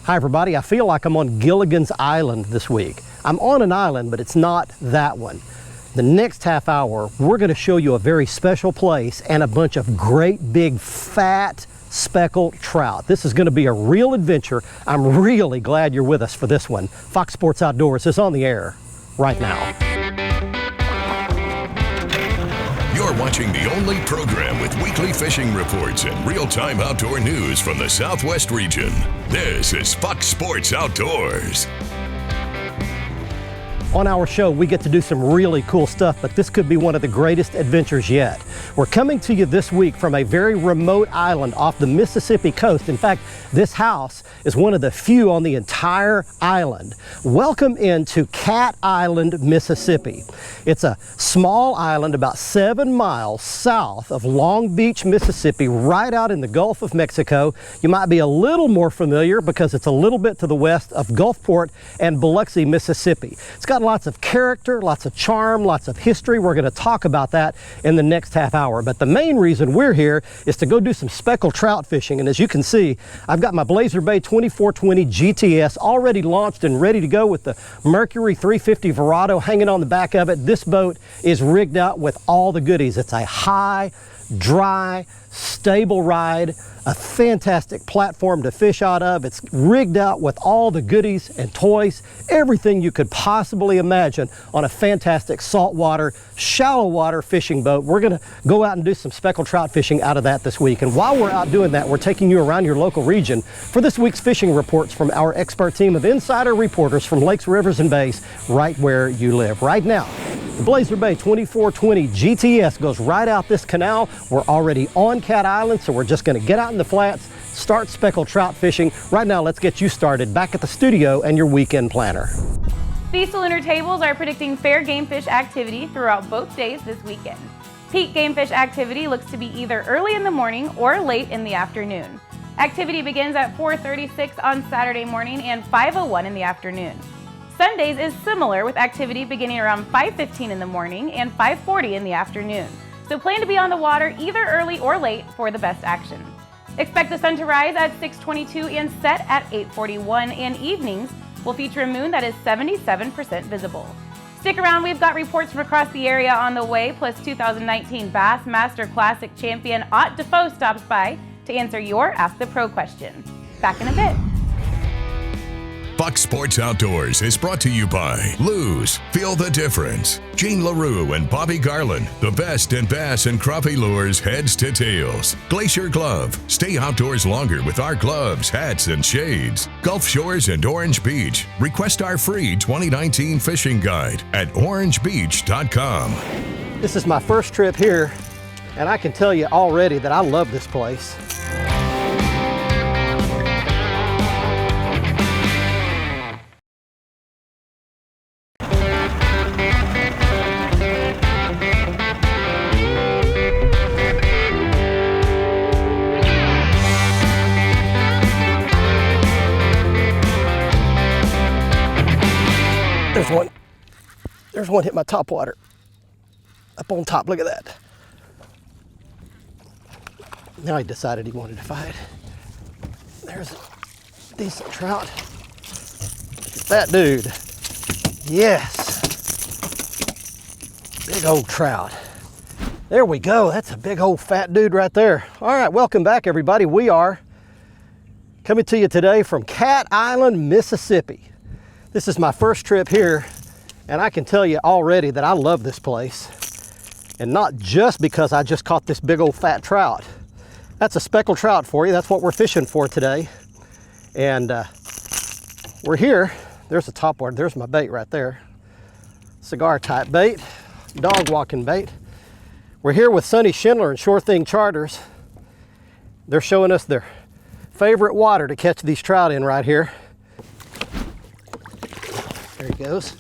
Hi everybody, I feel like I'm on Gilligan's Island this week. I'm on an island, but it's not that one. The next half hour, we're going to show you a very special place and a bunch of great big fat speckled trout. This is going to be a real adventure. I'm really glad you're with us for this one. Fox Sports Outdoors is on the air right now. You're watching the only program with weekly fishing reports and real-time outdoor news from the Southwest region. This is Fox Sports Outdoors. On our show, we get to do some really cool stuff, but this could be one of the greatest adventures yet. We're coming to you this week from a very remote island off the Mississippi coast. In fact, this house is one of the few on the entire island. Welcome into Cat Island, Mississippi. It's a small island about 7 miles south of Long Beach, Mississippi, right out in the Gulf of Mexico. You might be a little more familiar because it's a little bit to the west of Gulfport and Biloxi, Mississippi. It's got lots of character, lots of charm, lots of history. We're going to talk about that in the next half hour. But the main reason we're here is to go do some speckled trout fishing. And as you can see, I've got my Blazer Bay 2420 GTS already launched and ready to go with the Mercury 350 Verado hanging on the back of it. This boat is rigged out with all the goodies. It's a high, dry, stable ride, a fantastic platform to fish out of. It's rigged out with all the goodies and toys, everything you could possibly imagine on a fantastic saltwater, shallow water fishing boat. We're gonna go out and do some speckled trout fishing out of that this week. And while we're out doing that, we're taking you around your local region for this week's fishing reports from our expert team of insider reporters from lakes, rivers, and bays right where you live. Right now, the Blazer Bay 2420 GTS goes right out this canal. We're already on Cat Island, so we're just going to get out in the flats, start speckled trout fishing. Right now, let's get you started back at the studio and your weekend planner. These Lunar tables are predicting fair game fish activity throughout both days this weekend. Peak game fish activity looks to be either early in the morning or late in the afternoon. Activity begins at 4:36 on Saturday morning and 5:01 in the afternoon. Sundays is similar, with activity beginning around 5:15 in the morning and 5:40 in the afternoon. So plan to be on the water either early or late for the best action. Expect the sun to rise at 6:22 and set at 8:41, and evenings will feature a moon that is 77% visible. Stick around, we've got reports from across the area on the way, plus 2019 Bassmaster Classic champion Ott Defoe stops by to answer your Ask the Pro question. Back in a bit. Fox Sports Outdoors is brought to you by Lou's. Feel the difference. Gene LaRue and Bobby Garland. The best in bass and crappie lures, heads to tails. Glacier Glove. Stay outdoors longer with our gloves, hats, and shades. Gulf Shores and Orange Beach. Request our free 2019 fishing guide at orangebeach.com. This is my first trip here, and I can tell you already that I love this place. There's one hit my topwater. Up on top, look at that. Now he decided he wanted to fight. There's a decent trout. Look at that dude. Yes. Big old trout. There we go. That's a big old fat dude right there. All right, welcome back everybody. We are coming to you today from Cat Island, Mississippi. This is my first trip here, and I can tell you already that I love this place. And not just because I just caught this big old fat trout. That's a speckled trout for you. That's what we're fishing for today. And we're here. There's a topwater. There's my bait right there. Cigar type bait, dog walking bait. We're here with Sonny Schindler and Sure Thing Charters. They're showing us their favorite water to catch these trout in right here. There he goes.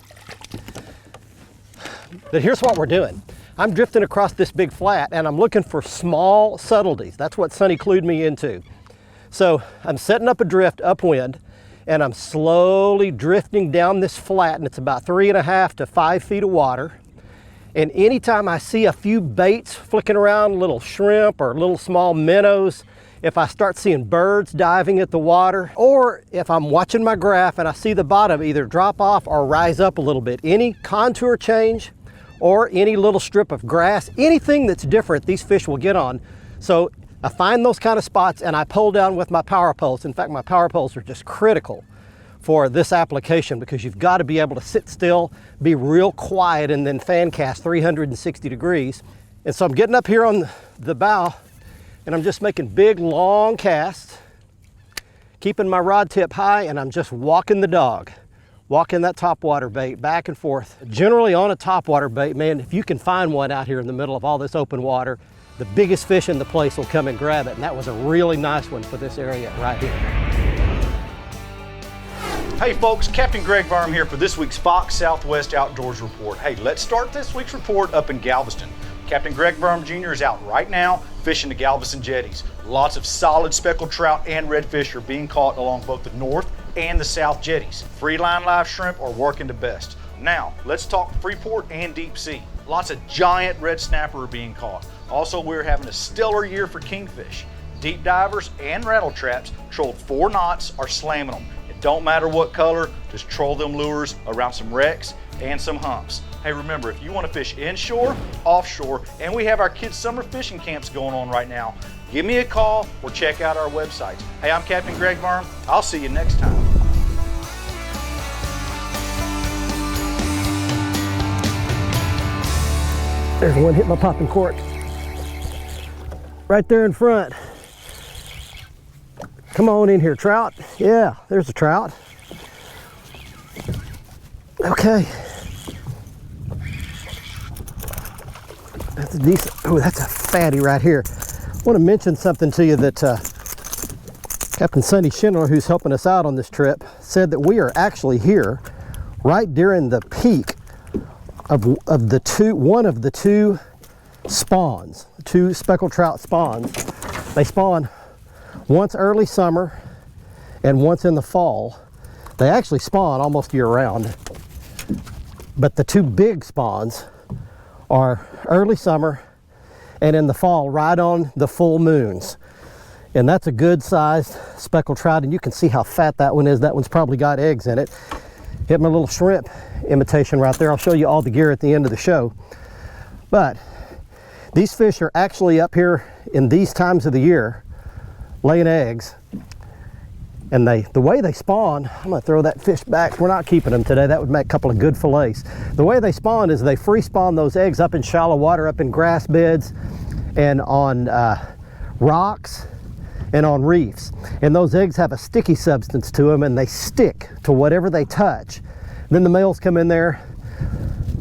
But here's what we're doing. I'm drifting across this big flat and I'm looking for small subtleties. That's what Sonny clued me into. So I'm setting up a drift upwind and I'm slowly drifting down this flat, and it's about 3.5 to 5 feet of water. And anytime I see a few baits flicking around, little shrimp or little small minnows, if I start seeing birds diving at the water, or if I'm watching my graph and I see the bottom either drop off or rise up a little bit. Any contour change or any little strip of grass, anything that's different, these fish will get on. So I find those kind of spots and I pull down with my power poles. In fact, my power poles are just critical for this application because you've got to be able to sit still, be real quiet, and then fan cast 360 degrees. And so I'm getting up here on the bow and I'm just making big, long casts, keeping my rod tip high, and I'm just walking the dog, walking that topwater bait back and forth. Generally on a topwater bait, man, if you can find one out here in the middle of all this open water, the biggest fish in the place will come and grab it. And that was a really nice one for this area right here. Hey folks, Captain Greg Varm here for this week's Fox Southwest Outdoors Report. Hey, let's start this week's report up in Galveston. Captain Greg Varm Jr. is out right now fishing the Galveston jetties. Lots of solid speckled trout and redfish are being caught along both the north and the south jetties. Free line live shrimp are working the best. Now, let's talk Freeport and deep sea. Lots of giant red snapper are being caught. Also, we're having a stellar year for kingfish. Deep divers and rattle traps trolled 4 knots are slamming them. It don't matter what color, just troll them lures around some wrecks and some humps. Hey, remember, if you want to fish inshore, offshore, and we have our kids' summer fishing camps going on right now, give me a call or check out our websites. Hey, I'm Captain Greg Varm. I'll see you next time. There's one hit my popping cork. Right there in front. Come on in here, trout. Yeah, there's a trout. Okay. That's a decent, oh, that's a fatty right here. I want to mention something to you that Captain Sonny Schindler, who's helping us out on this trip, said that we are actually here right during the peak of one of the two spawns, 2 speckled trout spawns. They spawn once early summer and once in the fall. They actually spawn almost year round, but the 2 big spawns are early summer and in the fall, right on the full moons. And that's a good sized speckled trout, and you can see how fat that one is. That one's probably got eggs in it. Hit my little shrimp imitation right there. I'll show you all the gear at the end of the show. But these fish are actually up here in these times of the year laying eggs. And the way they spawn, I'm gonna throw that fish back. We're not keeping them today. That would make a couple of good fillets. The way they spawn is they free spawn those eggs up in shallow water, up in grass beds and on rocks and on reefs. And those eggs have a sticky substance to them and they stick to whatever they touch. Then the males come in there,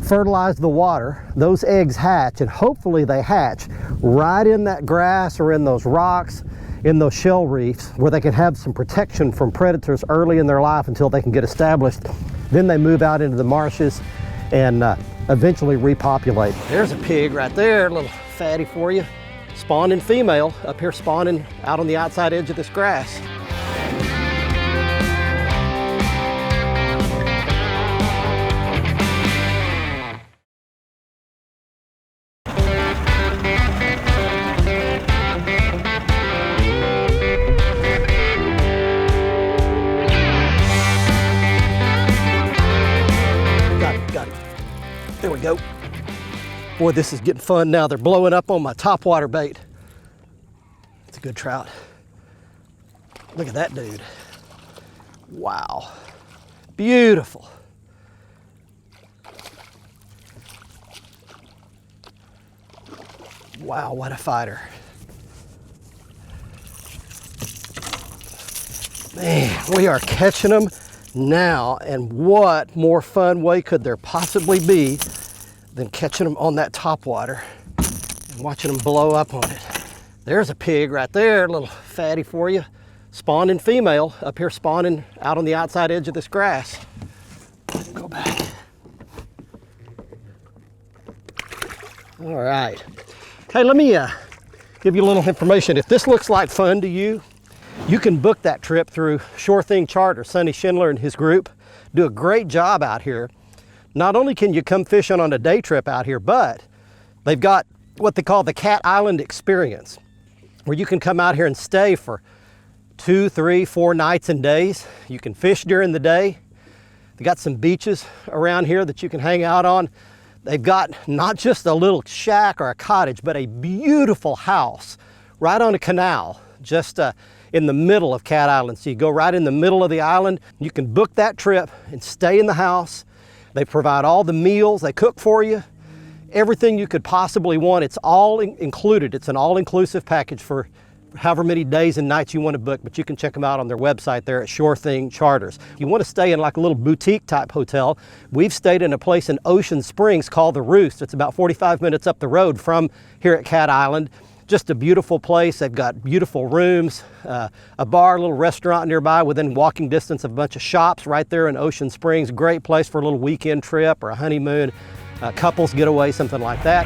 fertilize the water, those eggs hatch, and hopefully they hatch right in that grass or in those rocks, in those shell reefs, where they can have some protection from predators early in their life until they can get established. Then they move out into the marshes and eventually repopulate. There's a pig right there, a little fatty for you. Spawning female, up here spawning out on the outside edge of this grass. Got it. There we go. Boy, this is getting fun now. They're blowing up on my topwater bait. It's a good trout. Look at that dude. Wow. Beautiful. Wow, what a fighter. Man, we are catching them now, and what more fun way could there possibly be than catching them on that topwater and watching them blow up on it. There's a pig right there, a little fatty for you. Spawning female, up here spawning out on the outside edge of this grass. Go back. All right. Hey, let me give you a little information. If this looks like fun to you, you can book that trip through Sure Thing Charter. Sonny Schindler and his group do a great job out here. Not only can you come fishing on a day trip out here, but they've got what they call the Cat Island Experience. where you can come out here and stay for 2, 3, 4 nights and days. You can fish during the day. They got some beaches around here that you can hang out on. They've got not just a little shack or a cottage, but a beautiful house right on a canal, just in the middle of Cat Island. So you go right in the middle of the island. You can book that trip and stay in the house. They provide all the meals. They cook for you. Everything you could possibly want. It's all included. It's an all-inclusive package for however many days and nights you want to book, but you can check them out on their website there at Sure Thing Charters. If you want to stay in like a little boutique type hotel, we've stayed in a place in Ocean Springs called The Roost. It's about 45 minutes up the road from here at Cat Island. Just a beautiful place. They've got beautiful rooms, a bar, a little restaurant nearby within walking distance of a bunch of shops right there in Ocean Springs. Great place for a little weekend trip or a honeymoon, couples getaway, something like that.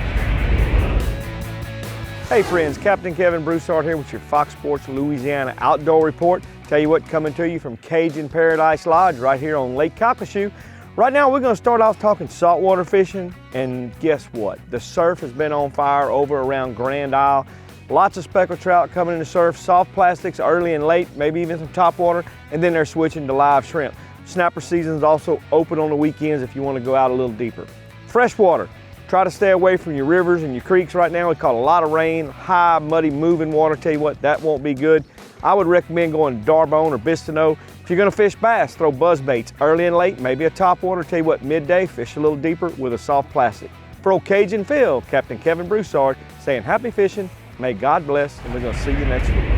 Hey friends, Captain Kevin Broussard here with your Fox Sports Louisiana Outdoor Report. Tell you what, coming to you from Cajun Paradise Lodge right here on Lake Calcasieu. Right now we're going to start off talking saltwater fishing, and guess what? The surf has been on fire over around Grand Isle. Lots of speckled trout coming in the surf, soft plastics early and late, maybe even some topwater, and then they're switching to live shrimp. Snapper season is also open on the weekends if you want to go out a little deeper. Freshwater. Try to stay away from your rivers and your creeks right now. We caught a lot of rain, high, muddy, moving water. Tell you what, that won't be good. I would recommend going to Darbone or Bistineau. If you're gonna fish bass, throw buzz baits early and late, maybe a topwater. Tell you what, midday, fish a little deeper with a soft plastic. For Old Cajun Phil, Captain Kevin Broussard, saying happy fishing, may God bless, and we're gonna see you next week.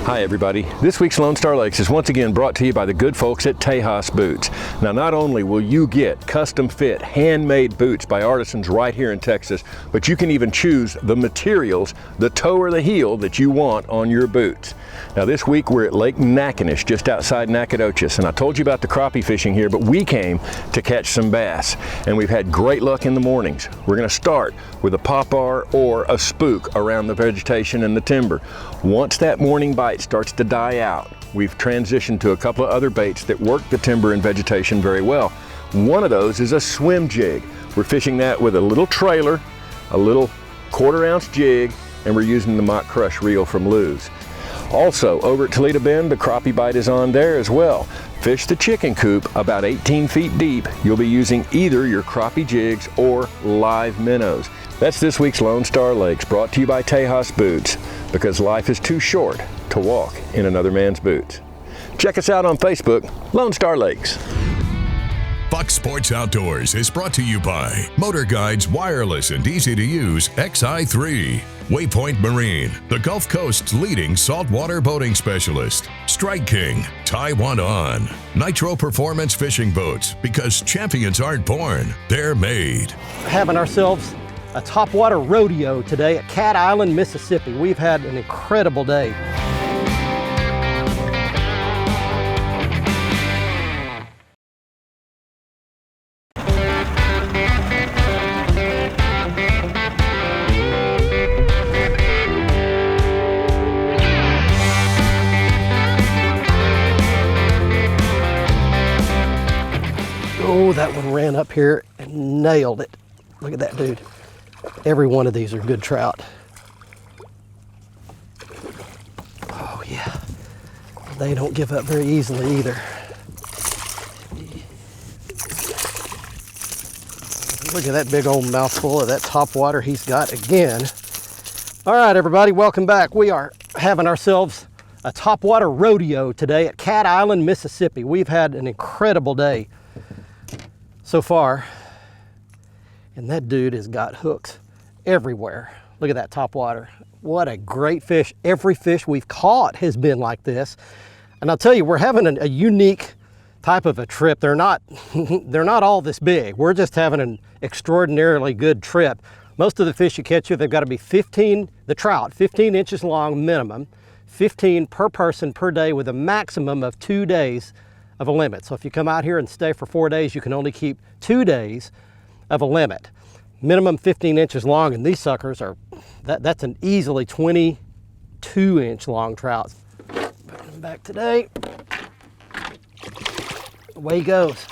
Hi everybody, this week's Lone Star Lakes is once again brought to you by the good folks at Tejas Boots. Now not only will you get custom fit, handmade boots by artisans right here in Texas, but you can even choose the materials, the toe or the heel that you want on your boots. Now this week we're at Lake Natchitoches, just outside Nacogdoches, and I told you about the crappie fishing here, but we came to catch some bass, and we've had great luck in the mornings. We're gonna start with a popper or a spook around the vegetation and the timber. Once that morning bite starts to die out, we've transitioned to a couple of other baits that work the timber and vegetation very well. One of those is a swim jig. We're fishing that with a little trailer, a little 1/4 ounce jig, and we're using the Mock Crush reel from Lou's. Also, over at Toledo Bend, the crappie bite is on there as well. Fish the chicken coop about 18 feet deep. You'll be using either your crappie jigs or live minnows. That's this week's Lone Star Lakes, brought to you by Tejas Boots, because life is too short to walk in another man's boots. Check us out on Facebook, Lone Star Lakes. Fox Sports Outdoors is brought to you by Motor Guide's wireless and easy to use XI3, Waypoint Marine, the Gulf Coast's leading saltwater boating specialist, Strike King, Tie One On, Nitro Performance Fishing Boats, because champions aren't born, they're made. Having ourselves a topwater rodeo today at Cat Island, Mississippi. We've had an incredible day. Oh, that one ran up here and nailed it. Look at that dude. Every one of these are good trout. Oh yeah, they don't give up very easily either. Look at that big old mouthful of that topwater he's got again. All right, everybody, welcome back. We are having ourselves a topwater rodeo today at Cat Island, Mississippi. We've had an incredible day so far. And that dude has got hooks everywhere. Look at that topwater. What a great fish. Every fish we've caught has been like this. And I'll tell you, we're having a unique type of a trip. They're not all this big. We're just having an extraordinarily good trip. Most of the fish you catch here, they've got to be 15 inches long minimum, 15 per person per day with a maximum of 2 days of a limit. So if you come out here and stay for 4 days, you can only keep 2 days of a limit. Minimum 15 inches long, and these suckers are, that's an easily 22-inch long trout. Putting him back today. Away he goes.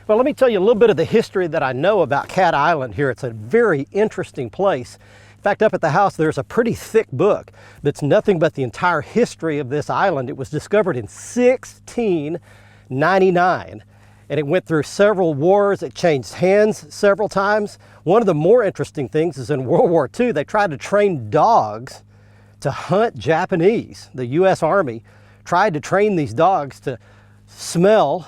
Well, let me tell you a little bit of the history that I know about Cat Island here. It's a very interesting place. In fact, up at the house, there's a pretty thick book that's nothing but the entire history of this island. It was discovered in 1699, and it went through several wars. It changed hands several times. One of the more interesting things is in World War II, they tried to train dogs to hunt Japanese. The U.S. Army tried to train these dogs to smell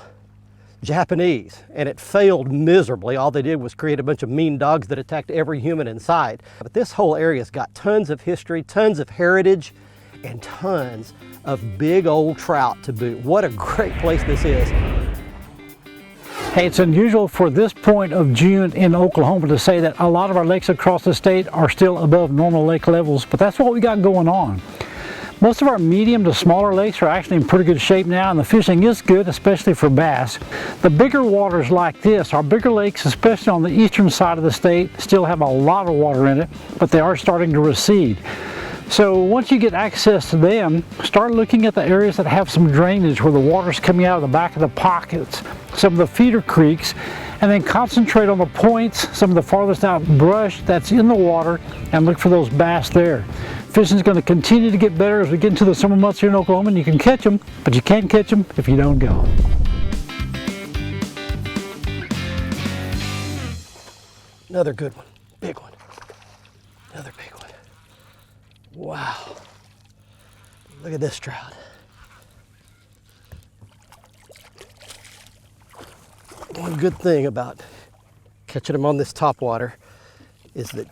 Japanese, and it failed miserably. All they did was create a bunch of mean dogs that attacked every human in sight. But this whole area's got tons of history, tons of heritage, and tons of big old trout to boot. What a great place this is. Hey, it's unusual for this point of June in Oklahoma to say that a lot of our lakes across the state are still above normal lake levels, but that's what we got going on. Most of our medium to smaller lakes are actually in pretty good shape now, and the fishing is good, especially for bass. The bigger waters like this, our bigger lakes, especially on the eastern side of the state, still have a lot of water in it, but they are starting to recede. So once you get access to them, start looking at the areas that have some drainage where the water's coming out of the back of the pockets, some of the feeder creeks, and then concentrate on the points, some of the farthest out brush that's in the water, and look for those bass there. Fishing is going to continue to get better as we get into the summer months here in Oklahoma, and you can catch them, but you can't catch them if you don't go. Another good one, big one, another big one. Wow, look at this trout. One good thing about catching them on this topwater is that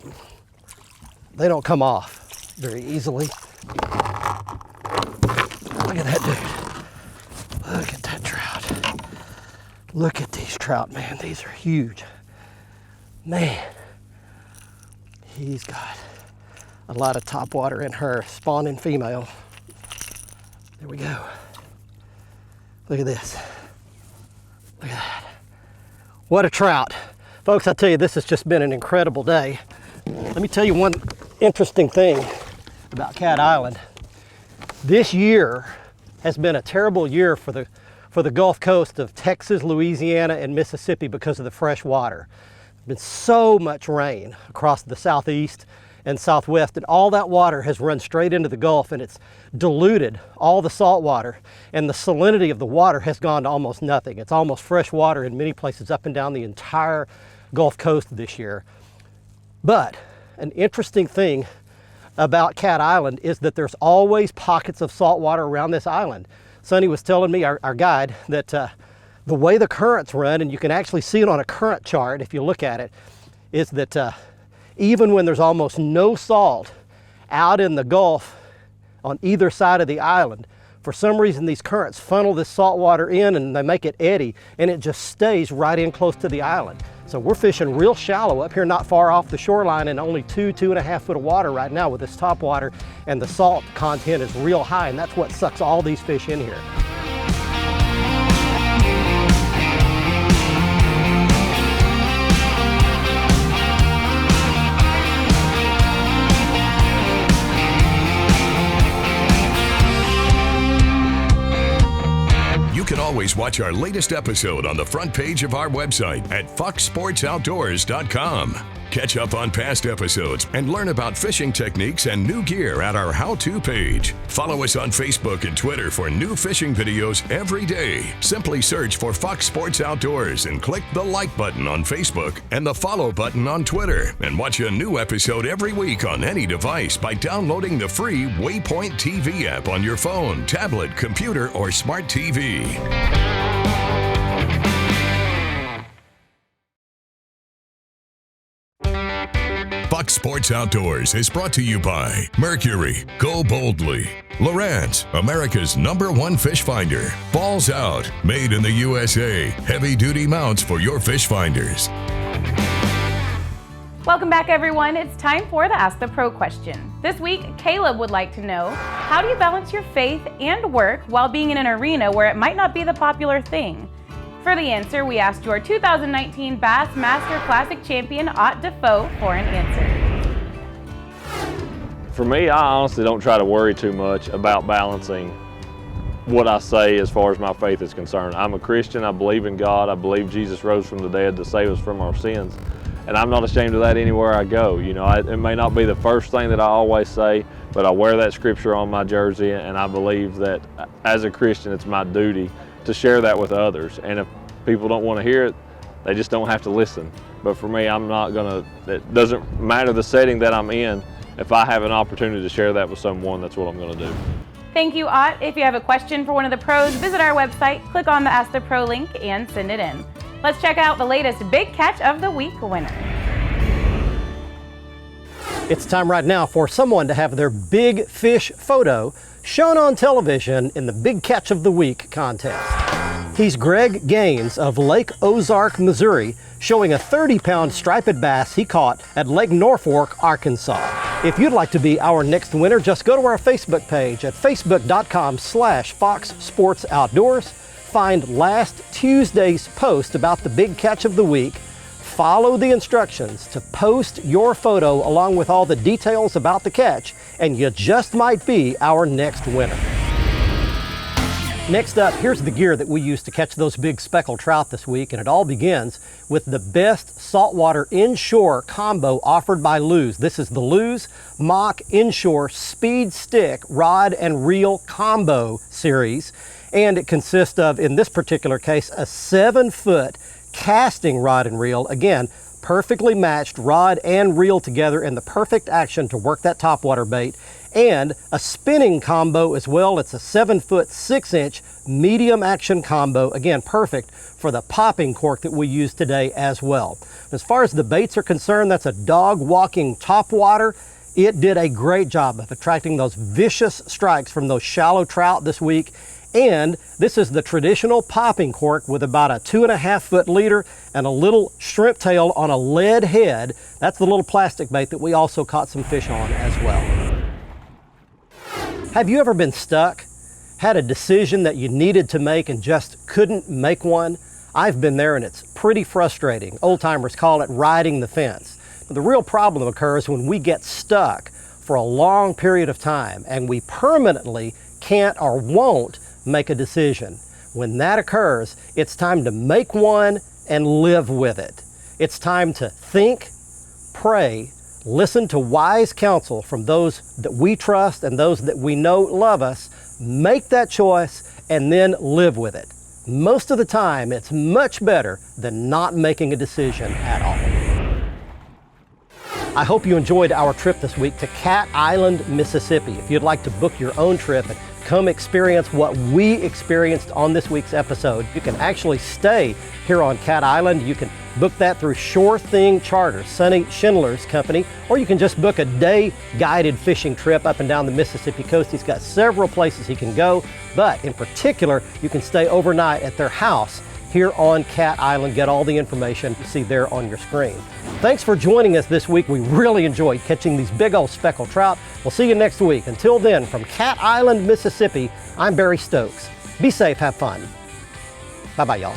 they don't come off very easily. Look at that dude. Look at that trout. Look at these trout, man. These are huge. Man, he's got a lot of topwater in her, spawning female. There we go. Look at this. Look at that. What a trout. Folks, I tell you, this has just been an incredible day. Let me tell you one interesting thing about Cat Island. This year has been a terrible year for the Gulf Coast of Texas, Louisiana, and Mississippi because of the fresh water. There's been so much rain across the southeast and southwest, and all that water has run straight into the Gulf, and it's diluted all the salt water, and the salinity of the water has gone to almost nothing. It's almost fresh water in many places up and down the entire Gulf Coast this year. But an interesting thing about Cat Island is that there's always pockets of salt water around this island. Sonny was telling me, our guide, that the way the currents run, and you can actually see it on a current chart if you look at it, is that even when there's almost no salt out in the Gulf on either side of the island, for some reason these currents funnel this salt water in and they make it eddy, and it just stays right in close to the island. So we're fishing real shallow up here, not far off the shoreline, and only 2.5 foot of water right now with this topwater, and the salt content is real high, and that's what sucks all these fish in here. You can always watch our latest episode on the front page of our website at foxsportsoutdoors.com. Catch up on past episodes and learn about fishing techniques and new gear at our how-to page. Follow us on Facebook and Twitter for new fishing videos every day. Simply search for Fox Sports Outdoors and click the like button on Facebook and the follow button on Twitter, and watch a new episode every week on any device by downloading the free Waypoint TV app on your phone, tablet, computer, or smart TV. Fox Sports Outdoors is brought to you by Mercury, Go Boldly, Lowrance, America's #1 fish finder, Balls Out, made in the USA, heavy-duty mounts for your fish finders. Welcome back, everyone. It's time for the Ask the Pro question. This week, Caleb would like to know, how do you balance your faith and work while being in an arena where it might not be the popular thing? For the answer, we asked your 2019 Bass Master Classic champion, Ott Defoe, for an answer. For me, I honestly don't try to worry too much about balancing what I say as far as my faith is concerned. I'm a Christian. I believe in God. I believe Jesus rose from the dead to save us from our sins. and I'm not ashamed of that anywhere I go. You know, it may not be the first thing that I always say, but I wear that scripture on my jersey, and I believe that as a Christian, it's my duty to share that with others. And if people don't want to hear it, they just don't have to listen. But for me, I'm not gonna, it doesn't matter the setting that I'm in. If I have an opportunity to share that with someone, that's what I'm gonna do. Thank you, Ott. If you have a question for one of the pros, visit our website, click on the Ask the Pro link, and send it in. Let's check out the latest Big Catch of the Week winner. It's time right now for someone to have their big fish photo shown on television in the Big Catch of the Week contest. He's Greg Gaines of Lake Ozark, Missouri, showing a 30-pound striped bass he caught at Lake Norfolk, Arkansas. If you'd like to be our next winner, just go to our Facebook page at facebook.com/Fox Sports Outdoors. Find last Tuesday's post about the Big Catch of the Week. Follow the instructions to post your photo along with all the details about the catch, and you just might be our next winner. Next up, here's the gear that we used to catch those big speckled trout this week, and it all begins with the best saltwater inshore combo offered by Lew's. This is the Lew's Mock Inshore Speed Stick Rod and Reel Combo Series, and it consists of, in this particular case, a 7-foot casting rod and reel. Again, perfectly matched rod and reel together in the perfect action to work that topwater bait, and a spinning combo as well. It's a 7-foot 6-inch medium action combo, again perfect for the popping cork that we use today as well. As far as the baits are concerned, that's a dog walking topwater. It did a great job of attracting those vicious strikes from those shallow trout this week. And this is the traditional popping cork with about a 2.5-foot leader and a little shrimp tail on a lead head. That's the little plastic bait that we also caught some fish on as well. Have you ever been stuck? Had a decision that you needed to make and just couldn't make one? I've been there, and it's pretty frustrating. Old timers call it riding the fence. But the real problem occurs when we get stuck for a long period of time and we permanently can't or won't make a decision. When that occurs, it's time to make one and live with it. It's time to think, pray, listen to wise counsel from those that we trust and those that we know love us, make that choice, and then live with it. Most of the time, it's much better than not making a decision at all. I hope you enjoyed our trip this week to Cat Island, Mississippi. If you'd like to book your own trip and come experience what we experienced on this week's episode, you can actually stay here on Cat Island. You can book that through Sure Thing Charters, Sonny Schindler's company, or you can just book a day guided fishing trip up and down the Mississippi coast. He's got several places he can go, but in particular, you can stay overnight at their house here on Cat Island. Get all the information you see there on your screen. Thanks for joining us this week. We really enjoyed catching these big old speckled trout. We'll see you next week. Until then, from Cat Island, Mississippi, I'm Barry Stokes. Be safe, have fun. Bye-bye, y'all.